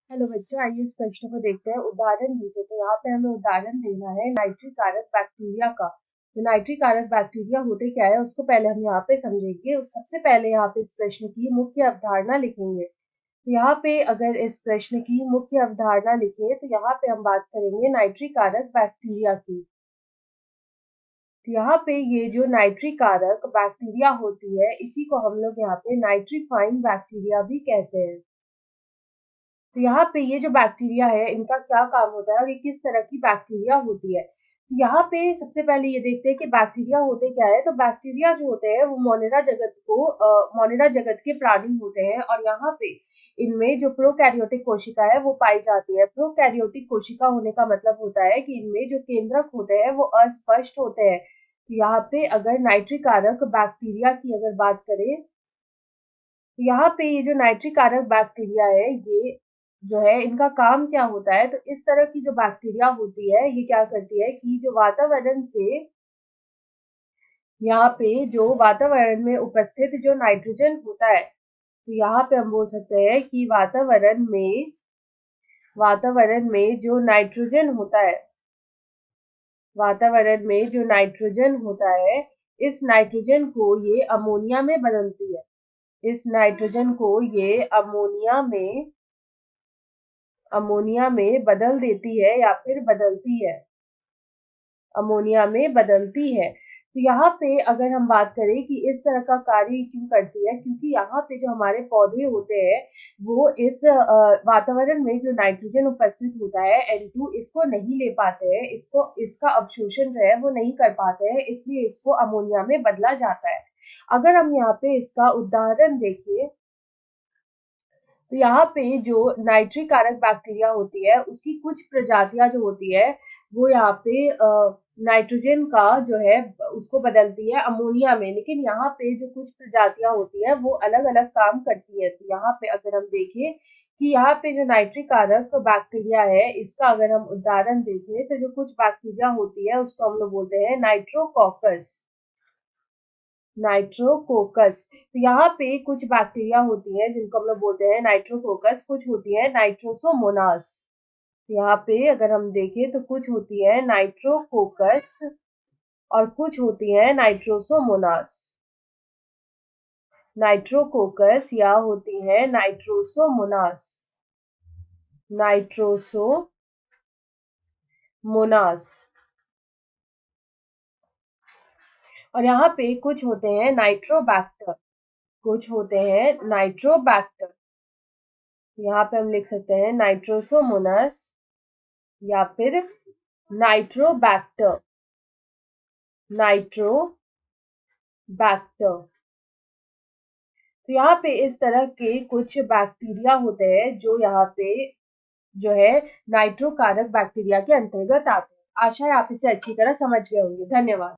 Hello बच्चों, आइए इस प्रश्न को देखते हैं। उदाहरण दीजिए। तो यहाँ पे हमें उदाहरण देना है नाइट्रिक कारक बैक्टीरिया का। तो नाइट्रिक कारक बैक्टीरिया होते क्या है उसको पहले हम यहाँ पे समझेंगे। सबसे पहले यहाँ पे इस प्रश्न की मुख्य अवधारणा लिखेंगे। तो यहाँ पे अगर इस प्रश्न की मुख्य अवधारणा लिखे तो यहाँ पे हम बात करेंगे नाइट्रिक कारक बैक्टीरिया की। तो यहाँ पे ये जो नाइट्रिक कारक बैक्टीरिया होती है इसी को हम लोग यहाँ पे नाइट्रीफाइंग बैक्टीरिया भी कहते हैं। तो यहाँ पे ये जो बैक्टीरिया है इनका क्या काम होता है और ये किस तरह की बैक्टीरिया होती है। तो यहाँ पे सबसे पहले ये देखते हैं कि बैक्टीरिया होते क्या है। तो बैक्टीरिया जो होते हैं वो मोनिरा जगत के प्राणी होते हैं और यहाँ पे इनमें जो प्रोकैरियोटिक कोशिका है वो पाई जाती है। प्रोकैरियोटिक कोशिका होने का मतलब होता है कि इनमें जो केंद्रक होते हैं वो अस्पष्ट होते हैं। तो यहाँ पे अगर नाइट्रिक कारक बैक्टीरिया की अगर बात करें तो यहाँ पे ये जो नाइट्रिक कारक बैक्टीरिया है ये जो है इनका काम क्या होता है। तो इस तरह की जो बैक्टीरिया होती है ये क्या करती है कि जो वातावरण से यहाँ पे जो वातावरण में उपस्थित जो नाइट्रोजन होता है तो यहाँ पे हम बोल सकते हैं कि वातावरण में जो नाइट्रोजन होता है वातावरण में जो नाइट्रोजन होता है इस नाइट्रोजन को ये अमोनिया में बदलती है। इस नाइट्रोजन को ये अमोनिया में बदल देती है या फिर बदलती है, अमोनिया में बदलती है। तो यहाँ पे अगर हम बात करें कि इस तरह का कार्य क्यों करती है, क्योंकि यहाँ पे जो हमारे पौधे होते हैं वो इस वातावरण में जो नाइट्रोजन उपस्थित होता है N2 इसको नहीं ले पाते हैं, इसका अवशोषण जो है वो नहीं कर पाते हैं, इसलिए इसको अमोनिया में बदला जाता है। अगर हम यहाँ पे इसका उदाहरण देखें तो यहाँ पे जो नाइट्रिक कारक बैक्टीरिया होती है उसकी कुछ प्रजातियां जो होती है वो यहाँ पे नाइट्रोजन का जो है उसको बदलती है अमोनिया में, लेकिन यहाँ पे जो कुछ प्रजातियां होती है वो अलग अलग काम करती है। तो यहाँ पे अगर हम देखें कि यहाँ पे जो नाइट्रिक कारक बैक्टीरिया है इसका अगर हम उदाहरण देखें तो जो कुछ बैक्टीरिया होती है उसको हम लोग बोलते हैं नाइट्रोकोकस। तो यहाँ पे कुछ बैक्टीरिया होती है जिनको हम लोग बोलते हैं नाइट्रोकोकस, कुछ होती है नाइट्रोसोमोनास। यहाँ पे अगर हम देखें तो कुछ होती है नाइट्रोकोकस और कुछ होती है नाइट्रोसोमोनास। नाइट्रोकोकस या होती है नाइट्रोसोमोनास। और यहाँ पे कुछ होते हैं नाइट्रोबैक्टर। यहाँ पे हम लिख सकते हैं नाइट्रोसोमोनास या फिर नाइट्रोबैक्टर। तो यहाँ पे इस तरह के कुछ बैक्टीरिया होते हैं जो यहाँ पे जो है नाइट्रो कारक बैक्टीरिया के अंतर्गत आते हैं। आशा है आप इसे अच्छी तरह समझ गए होंगे। धन्यवाद।